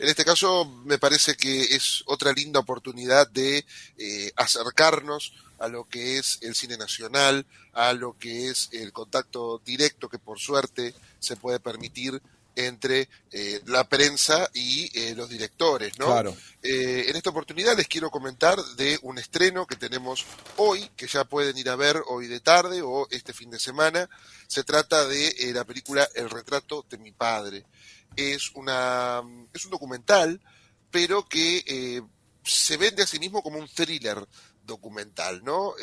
En este caso me parece que es otra linda oportunidad de acercarnos a lo que es el cine nacional, a lo que es el contacto directo que por suerte se puede permitir entre la prensa y los directores, ¿no? Claro. En esta oportunidad les quiero comentar de un estreno que tenemos hoy, que ya pueden ir a ver hoy de tarde o este fin de semana. Se trata de la película El retrato de mi padre. Es un documental, pero que se vende a sí mismo como un thriller documental, ¿no?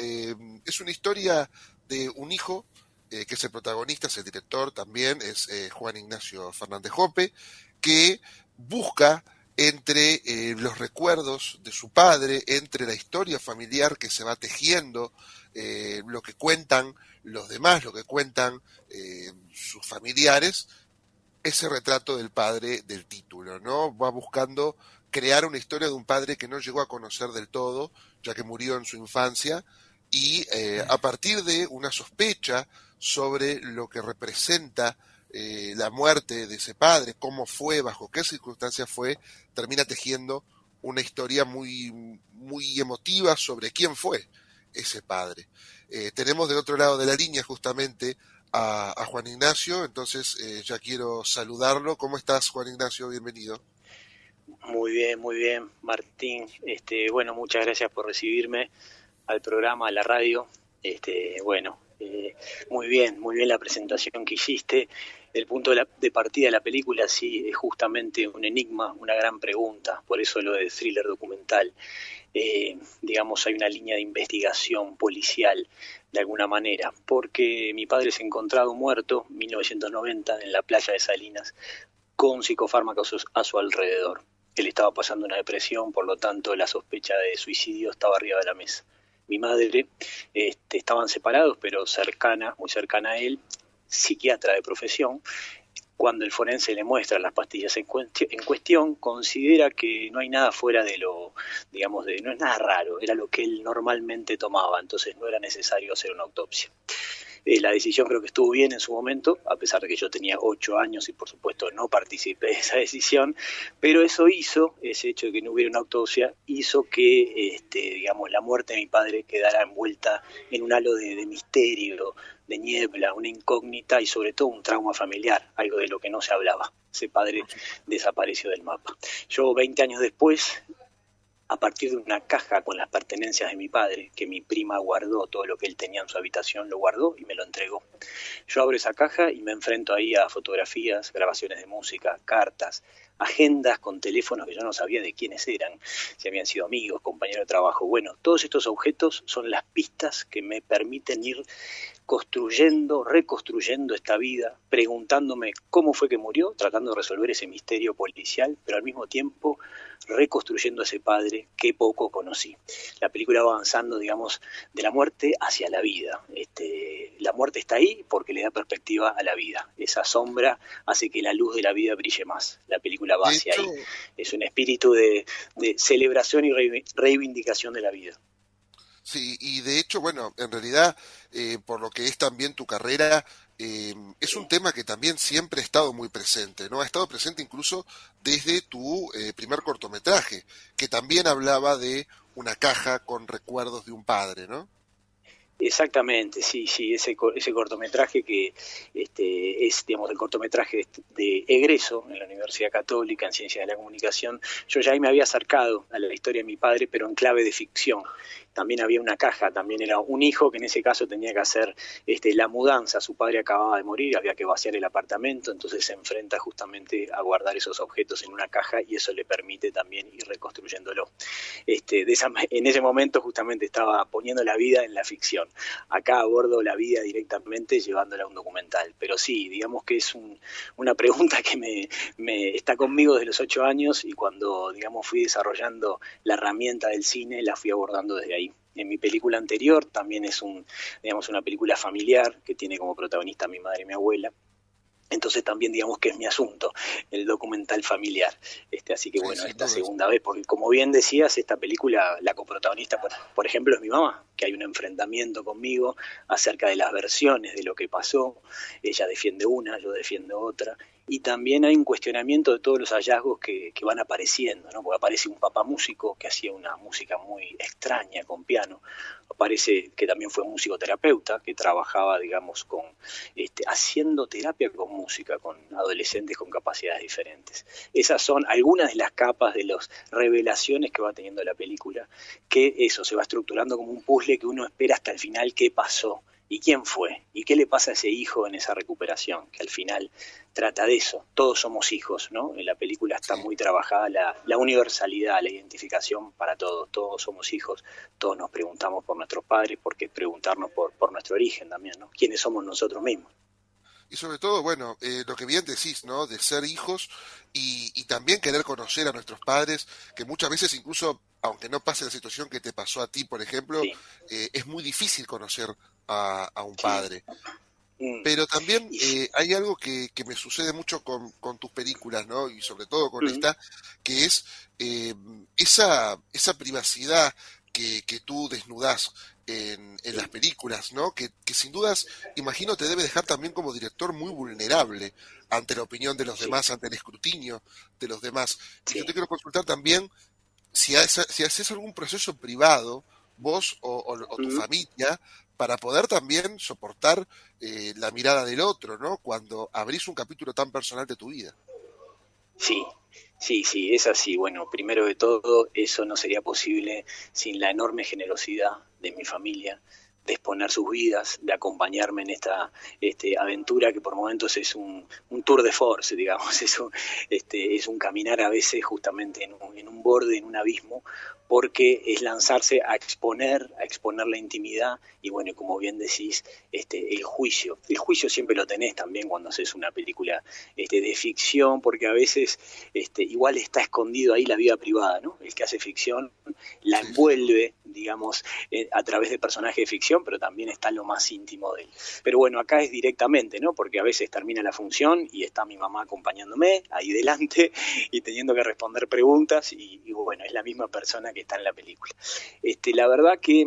Es una historia de un hijo que es el protagonista, es el director también, es Juan Ignacio Fernández Jope, que busca entre los recuerdos de su padre, entre la historia familiar que se va tejiendo, lo que cuentan los demás, lo que cuentan sus familiares, ese retrato del padre del título, ¿no? Va buscando crear una historia de un padre que no llegó a conocer del todo, ya que murió en su infancia, y a partir de una sospecha sobre lo que representa la muerte de ese padre, cómo fue, bajo qué circunstancias fue, termina tejiendo una historia muy, muy emotiva sobre quién fue ese padre. Tenemos del otro lado de la línea justamente a Juan Ignacio, entonces ya quiero saludarlo. ¿Cómo estás, Juan Ignacio? Bienvenido. Muy bien, Martín. Bueno, muchas gracias por recibirme al programa, a la radio. Bueno, muy bien la presentación que hiciste. El punto de partida de la película sí es justamente un enigma, una gran pregunta, por eso lo de thriller documental. Digamos, hay una línea de investigación policial de alguna manera, porque mi padre se ha encontrado muerto en 1990 en la playa de Salinas con psicofármacos a su alrededor. Él estaba pasando una depresión, por lo tanto la sospecha de suicidio estaba arriba de la mesa. Mi madre, estaban separados, pero muy cercana a él, psiquiatra de profesión. Cuando el forense le muestra las pastillas en cuestión, considera que no hay nada fuera de lo, digamos, no es nada raro, era lo que él normalmente tomaba, entonces no era necesario hacer una autopsia. La decisión creo que estuvo bien en su momento, a pesar de que yo tenía 8 años y por supuesto no participé de esa decisión, pero ese hecho de que no hubiera una autopsia, hizo que digamos, la muerte de mi padre quedara envuelta en un halo de misterio, de niebla, una incógnita y sobre todo un trauma familiar, algo de lo que no se hablaba. Ese padre desapareció del mapa. Yo 20 años después, a partir de una caja con las pertenencias de mi padre, que mi prima guardó, todo lo que él tenía en su habitación lo guardó y me lo entregó. Yo abro esa caja y me enfrento ahí a fotografías, grabaciones de música, cartas, agendas con teléfonos que yo no sabía de quiénes eran, si habían sido amigos, compañeros de trabajo. Bueno, todos estos objetos son las pistas que me permiten ir construyendo, reconstruyendo esta vida, preguntándome cómo fue que murió, tratando de resolver ese misterio policial, pero al mismo tiempo reconstruyendo a ese padre que poco conocí. La película va avanzando, digamos, de la muerte hacia la vida. La muerte está ahí porque le da perspectiva a la vida. Esa sombra hace que la luz de la vida brille más. La película va De hacia hecho, ahí. Es un espíritu de celebración y reivindicación de la vida. sí, y de hecho, bueno, en realidad, por lo que es también tu carrera, es un tema que también siempre ha estado muy presente, ¿no? Ha estado presente incluso desde tu primer cortometraje, que también hablaba de una caja con recuerdos de un padre, ¿no? Exactamente, sí, ese cortometraje que es, digamos, el cortometraje de egreso en la Universidad Católica en Ciencias de la Comunicación. Yo ya ahí me había acercado a la historia de mi padre, pero en clave de ficción. También había una caja, también era un hijo que en ese caso tenía que hacer la mudanza. Su padre acababa de morir, había que vaciar el apartamento, entonces se enfrenta justamente a guardar esos objetos en una caja y eso le permite también ir reconstruyéndolo. En ese momento justamente estaba poniendo la vida en la ficción. Acá abordo la vida directamente llevándola a un documental. Pero sí, digamos que es una pregunta que me está conmigo desde los 8 años y cuando, digamos, fui desarrollando la herramienta del cine, la fui abordando desde ahí. En mi película anterior también es digamos, una película familiar que tiene como protagonista a mi madre y mi abuela. Entonces también digamos que es mi asunto, el documental familiar. Así que Sí, bueno, sin esta dudas. segunda vez, porque como bien decías, esta película, la coprotagonista, por ejemplo, es mi mamá, que hay un enfrentamiento conmigo acerca de las versiones de lo que pasó. Ella defiende una, yo defiendo otra. y también hay un cuestionamiento de todos los hallazgos que van apareciendo, ¿no? Porque aparece un papá músico que hacía una música muy extraña con piano, aparece que también fue músico terapeuta, que trabajaba, digamos, haciendo terapia con música, con adolescentes con capacidades diferentes. Esas son algunas de las capas de las revelaciones que va teniendo la película, que eso se va estructurando como un puzzle que uno espera hasta el final qué pasó y quién fue y qué le pasa a ese hijo en esa recuperación, que al final trata de eso. Todos somos hijos, ¿no? En la película está muy trabajada la universalidad, la identificación para todos somos hijos, todos nos preguntamos por nuestros padres, porque preguntarnos por nuestro origen también, ¿no? ¿Quiénes somos nosotros mismos? Y sobre todo, bueno, lo que bien decís, ¿no? De ser hijos y también querer conocer a nuestros padres, que muchas veces incluso, aunque no pase la situación que te pasó a ti, por ejemplo, Sí, es muy difícil conocer a un sí. padre. Pero también Y sí, hay algo que me sucede mucho con tus películas, ¿no? Y sobre todo con mm, esta, que es eh, esa privacidad que tú desnudás en las sí, películas, ¿no? Que sin dudas, imagino, te debe dejar también como director muy vulnerable ante la opinión de los sí, demás, ante el escrutinio de los demás. Y yo sí. te quiero consultar también si haces algún proceso privado, vos o tu Mm. familia, para poder también soportar la mirada del otro, ¿no? Cuando abrís un capítulo tan personal de tu vida. Sí, sí, es así. Bueno, primero de todo, eso no sería posible sin la enorme generosidad de mi familia, de exponer sus vidas, de acompañarme en esta aventura que por momentos es un tour de force, digamos, es un caminar a veces justamente en un borde, en un abismo, porque es lanzarse a exponer la intimidad y bueno, como bien decís, el juicio siempre lo tenés también cuando haces una película de ficción, porque a veces igual está escondido ahí la vida privada, ¿no? El que hace ficción la Sí, sí. envuelve, digamos, a través de personajes de ficción, pero también está lo más íntimo de él. Pero bueno, acá es directamente, ¿no? Porque a veces termina la función y está mi mamá acompañándome ahí delante y teniendo que responder preguntas y bueno, es la misma persona que está en la película. La verdad que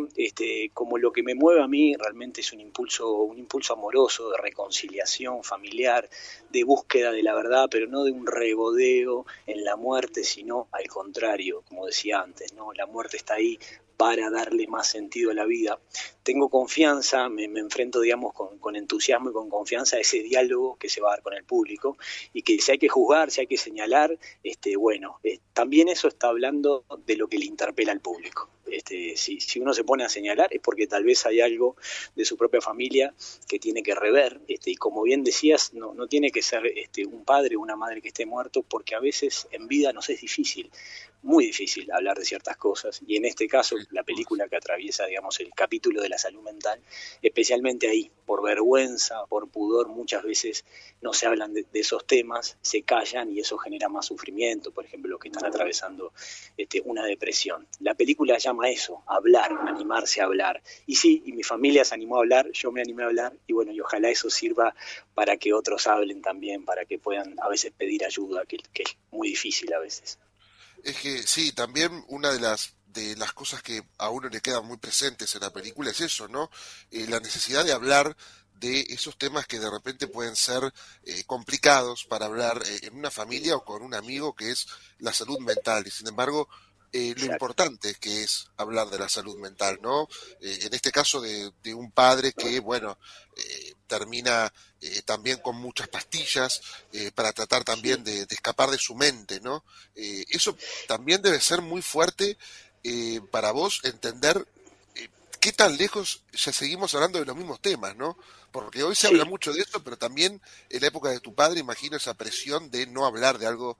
como lo que me mueve a mí realmente es un impulso amoroso de reconciliación familiar, de búsqueda de la verdad, pero no de un regodeo en la muerte, sino al contrario, como decía antes, ¿no? La muerte está ahí para darle más sentido a la vida. Tengo confianza, me enfrento, digamos, con entusiasmo y con confianza a ese diálogo que se va a dar con el público y que si hay que juzgar, si hay que señalar, bueno, también eso está hablando de lo que le interpela al público. Si uno se pone a señalar es porque tal vez hay algo de su propia familia que tiene que rever, y como bien decías, no tiene que ser un padre o una madre que esté muerto, porque a veces en vida nos es difícil, muy difícil hablar de ciertas cosas, y en este Sí, caso la película que atraviesa, digamos, el capítulo de la salud mental, especialmente ahí, por vergüenza, por pudor, muchas veces no se hablan de esos temas, se callan y eso genera más sufrimiento, por ejemplo, los que están atravesando una depresión. La película llama a eso, hablar, animarse a hablar. Y sí, y mi familia se animó a hablar, yo me animé a hablar, y bueno, y ojalá eso sirva para que otros hablen también, para que puedan a veces pedir ayuda, que es muy difícil a veces. es que sí, también una de las cosas que a uno le quedan muy presentes en la película es eso, ¿no? La necesidad de hablar de esos temas que de repente pueden ser complicados para hablar en una familia o con un amigo, que es la salud mental. Y sin embargo, lo Exacto. importante que es hablar de la salud mental, ¿no? En este caso de un padre que, bueno, termina también con muchas pastillas para tratar también Sí, de escapar de su mente, ¿no? Eso también debe ser muy fuerte para vos entender qué tan lejos ya seguimos hablando de los mismos temas, ¿no? Porque hoy se habla sí, mucho de eso, pero también en la época de tu padre imagino esa presión de no hablar de algo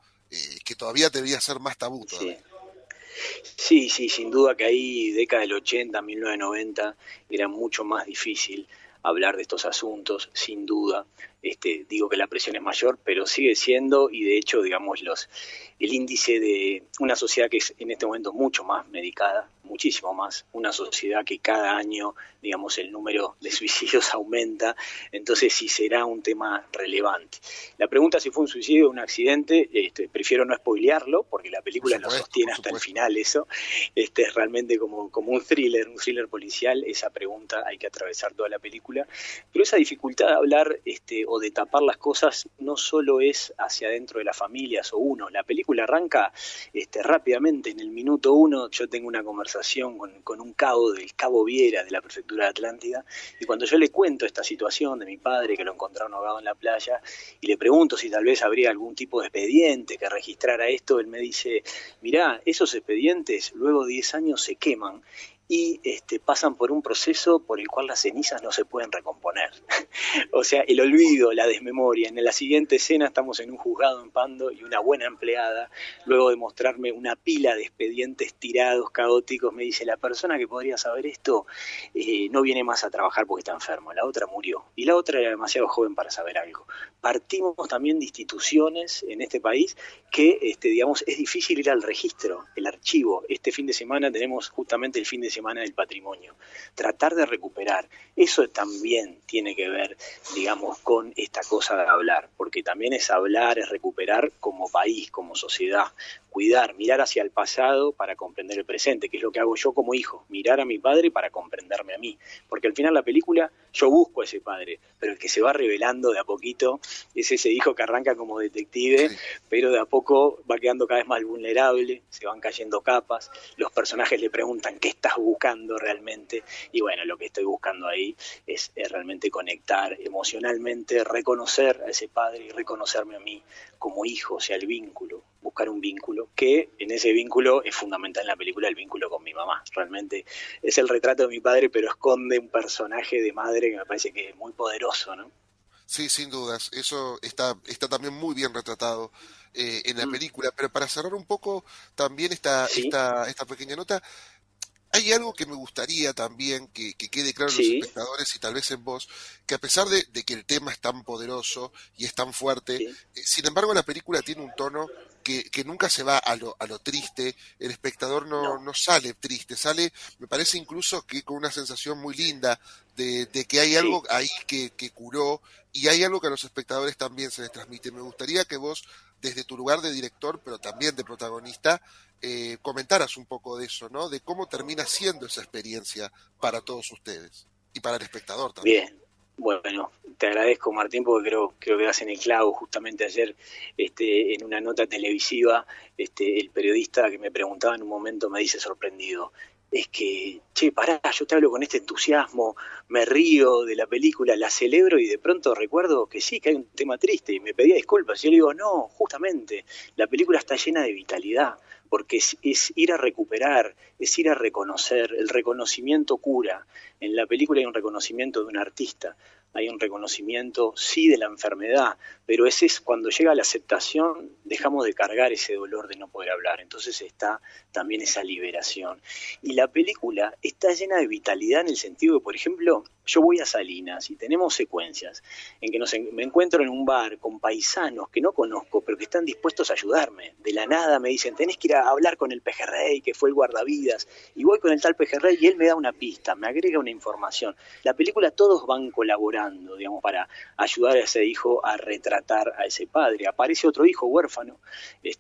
que todavía debía ser más tabú sí. todavía. Sí, sin duda que ahí, década del 80, 1990, era mucho más difícil hablar de estos asuntos, sin duda. Digo que la presión es mayor, pero sigue siendo, y de hecho, digamos, el índice de una sociedad que es en este momento mucho más medicada, muchísimo más, una sociedad que cada año, digamos, el número de suicidios aumenta, entonces sí será un tema relevante. La pregunta si fue un suicidio o un accidente, prefiero no spoilearlo, porque la película lo sostiene Por hasta el supuesto. final eso, es realmente como un thriller policial, esa pregunta hay que atravesar toda la película, pero esa dificultad de hablar, o o de tapar las cosas no solo es hacia adentro de las familias o uno. La película arranca rápidamente, en el minuto 1 yo tengo una conversación con un cabo del Cabo Viera de la prefectura de Atlántida, y cuando yo le cuento esta situación de mi padre que lo encontraron ahogado en la playa y le pregunto si tal vez habría algún tipo de expediente que registrara esto, él me dice: mirá, esos expedientes luego de 10 años se queman y pasan por un proceso por el cual las cenizas no se pueden recomponer. O sea, el olvido, la desmemoria. En la siguiente escena estamos en un juzgado en Pando y una buena empleada, luego de mostrarme una pila de expedientes tirados, caóticos, me dice: la persona que podría saber esto no viene más a trabajar porque está enfermo, la otra murió y la otra era demasiado joven para saber algo. Partimos también de instituciones en este país que, digamos, es difícil ir al registro, el archivo. Este fin de semana tenemos justamente el fin de semana del patrimonio. Tratar de recuperar, eso también tiene que ver, digamos, con esta cosa de hablar, porque también es hablar, es recuperar como país, como sociedad, cuidar, mirar hacia el pasado para comprender el presente, que es lo que hago yo como hijo, mirar a mi padre para comprenderme a mí, porque al final la película yo busco a ese padre, pero el que se va revelando de a poquito es ese hijo que arranca como detective, sí, pero de a poco va quedando cada vez más vulnerable, se van cayendo capas, los personajes le preguntan qué estás buscando realmente, y bueno, lo que estoy buscando ahí es realmente conectar emocionalmente, reconocer a ese padre y reconocerme a mí como hijo, o sea, el vínculo, buscar un vínculo, que en ese vínculo es fundamental en la película, el vínculo con mi mamá. Realmente es el retrato de mi padre, pero esconde un personaje de madre que me parece que es muy poderoso, ¿no? Sí, sin dudas, eso está también muy bien retratado en la película, pero para cerrar un poco también ¿Sí? esta pequeña nota, hay algo que me gustaría también que quede claro en los Sí, espectadores y tal vez en vos, que a pesar de que el tema es tan poderoso y es tan fuerte, sí, sin embargo la película tiene un tono que nunca se va a lo triste, el espectador no, no sale triste, sale, me parece incluso que con una sensación muy linda de que hay sí. algo ahí que curó y hay algo que a los espectadores también se les transmite. Me gustaría que vos, desde tu lugar de director, pero también de protagonista, comentaras un poco de eso, ¿no? De cómo termina siendo esa experiencia para todos ustedes y para el espectador también. Bien, bueno, te agradezco, Martín, porque creo que das en el clavo. Justamente ayer, en una nota televisiva, el periodista que me preguntaba en un momento me dice sorprendido: es que, che, pará, yo te hablo con este entusiasmo, me río de la película, la celebro y de pronto recuerdo que sí, que hay un tema triste y me pedía disculpas. Y yo le digo: no, justamente, la película está llena de vitalidad, porque es ir a recuperar, es ir a reconocer, el reconocimiento cura. En la película hay un reconocimiento de un artista, hay un reconocimiento, sí, de la enfermedad, pero ese es cuando llega la aceptación, dejamos de cargar ese dolor de no poder hablar, entonces está también esa liberación. Y la película está llena de vitalidad en el sentido que, por ejemplo, yo voy a Salinas y tenemos secuencias en que me encuentro en un bar con paisanos que no conozco, pero que están dispuestos a ayudarme. De la nada me dicen: tenés que ir a hablar con el pejerrey, que fue el guardavidas, y voy con el tal pejerrey y él me da una pista, me agrega una información. La película todos van colaborando, digamos, para ayudar a ese hijo a retratar a ese padre. Aparece otro hijo huérfano,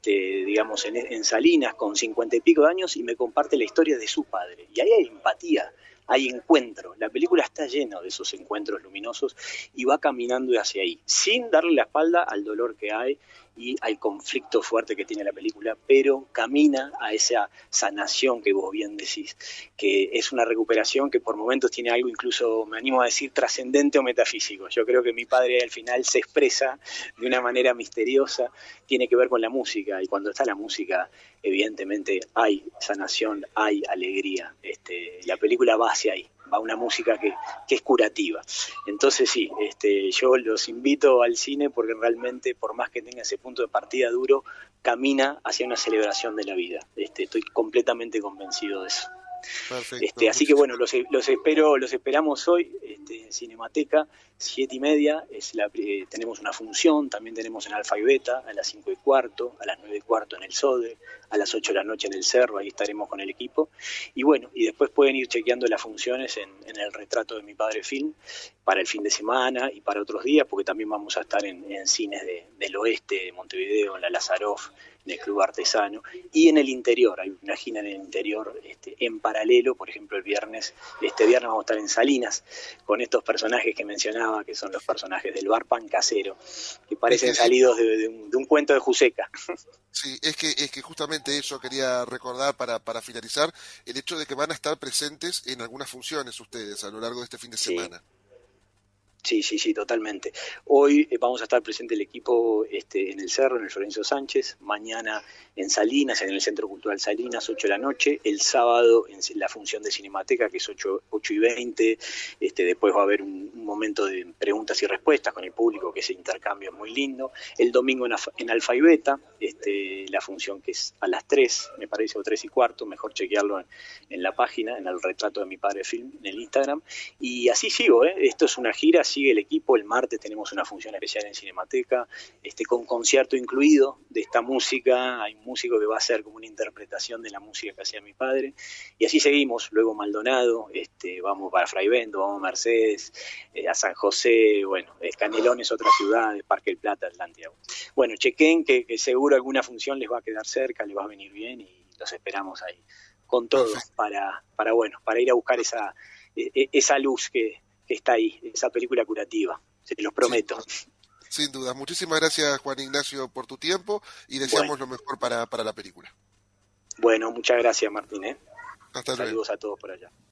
digamos, en Salinas, con 50 y pico de años, y me comparte la historia de su padre. Y ahí hay empatía, hay encuentro. La película está llena de esos encuentros luminosos y va caminando hacia ahí, sin darle la espalda al dolor que hay y al conflicto fuerte que tiene la película, pero camina a esa sanación que vos bien decís, que es una recuperación que por momentos tiene algo, incluso me animo a decir, trascendente o metafísico. Yo creo que mi padre al final se expresa de una manera misteriosa, tiene que ver con la música, y cuando está la música, evidentemente hay sanación, hay alegría. La película va hacia ahí, va una música que es curativa. Entonces sí, yo los invito al cine porque realmente, por más que tenga ese punto de partida duro, camina hacia una celebración de la vida. Estoy completamente convencido de eso. Perfecto, Así que bueno, muchísimas los esperamos hoy en Cinemateca, 7:30, tenemos una función, también tenemos en Alfa y Beta, a las 5:15, a las 9:15 en el SODE, a las 8 de la noche en el Cerro, ahí estaremos con el equipo. Y bueno, y después pueden ir chequeando las funciones en el Retrato de mi Padre Film, para el fin de semana y para otros días, porque también vamos a estar en cines del oeste de Montevideo, en la Lazaroff, en el Club Artesano, y en el interior, hay una gira en el interior en paralelo. Por ejemplo, este viernes vamos a estar en Salinas con estos personajes que mencionaba, que son los personajes del bar Pan Casero, que parecen salidos de un cuento de Juseca. Sí, es que justamente eso quería recordar para finalizar, el hecho de que van a estar presentes en algunas funciones ustedes a lo largo de este fin de Sí. semana. Sí, totalmente. Hoy vamos a estar presente el equipo en el Cerro, en el Florencio Sánchez, mañana en Salinas, en el Centro Cultural Salinas, 8 de la noche, el sábado en la función de Cinemateca, que es 8:20, después va a haber un momento de preguntas y respuestas con el público, que ese intercambio es muy lindo, el domingo en Alfa y Beta, la función que es a las 3, me parece, o 3:15, mejor chequearlo en la página, en el retrato de mi padre film, en el Instagram, y así sigo, esto es una gira, sigue el equipo. El martes tenemos una función especial en Cinemateca, con concierto incluido de esta música. Hay un músico que va a hacer como una interpretación de la música que hacía mi padre, y así seguimos. Luego Maldonado, vamos para Fraivento, vamos a Mercedes, a San José, bueno, Canelones, otra ciudad, Parque del Plata, Atlántida. Bueno, chequen que seguro alguna función les va a quedar cerca, les va a venir bien, y los esperamos ahí con todo. Perfecto. Para ir a buscar esa luz que está ahí, esa película curativa, se los prometo. Sin duda. Muchísimas gracias, Juan Ignacio, por tu tiempo y deseamos lo mejor para la película. Bueno, muchas gracias, Martín. Hasta luego. Saludos a todos por allá.